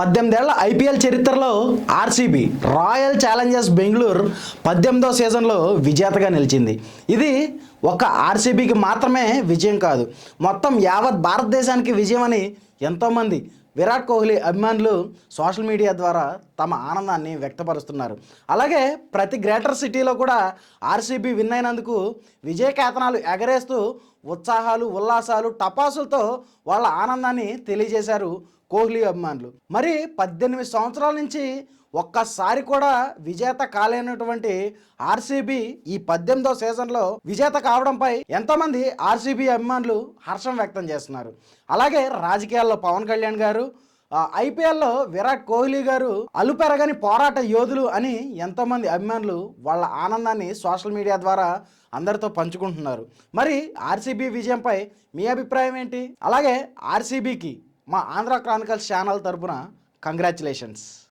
18 ఏళ్ల ఐపీఎల్ చరిత్రలో RCB royal Challengers Bengaluru 18వ సీజన్లో విజేతగా నిలిచింది. ఇది ఒక ఆర్సీబీకి మాత్రమే విజయం కాదు, మొత్తం యావత్ భారతదేశానికి విజయం అని ఎంతోమంది విరాట్ కోహ్లీ అభిమానులు సోషల్ మీడియా ద్వారా తమ ఆనందాన్ని వ్యక్తపరుస్తున్నారు. అలాగే ప్రతి గ్రేటర్ సిటీలో కూడా ఆర్సీబీ విన్ అయినందుకు విజయకేతనాలు ఎగరేస్తూ ఉత్సాహాలు, ఉల్లాసాలు, టపాసులతో వాళ్ళ ఆనందాన్ని తెలియజేశారు కోహ్లీ అభిమానులు. మరి 18 సంవత్సరాల నుంచి ఒక్కసారి కూడా విజేత కాలేనటువంటి ఆర్సీబీ ఈ 18వ సీజన్లో విజేత కావడంపై ఎంతోమంది ఆర్సీబీ అభిమానులు హర్షం వ్యక్తం చేస్తున్నారు. అలాగే రాజకీయాల్లో పవన్ కళ్యాణ్ గారు, ఐపీఎల్లో విరాట్ కోహ్లీ గారు అలుపెరగని పోరాట యోధులు అని ఎంతోమంది అభిమానులు వాళ్ళ ఆనందాన్ని సోషల్ మీడియా ద్వారా అందరితో పంచుకుంటున్నారు. మరి ఆర్సీబీ విజయంపై మీ అభిప్రాయం ఏంటి? అలాగే ఆర్సీబీకి మా ఆంధ్ర క్రానికల్స్ ఛానల్ తరపున కంగ్రాచులేషన్స్.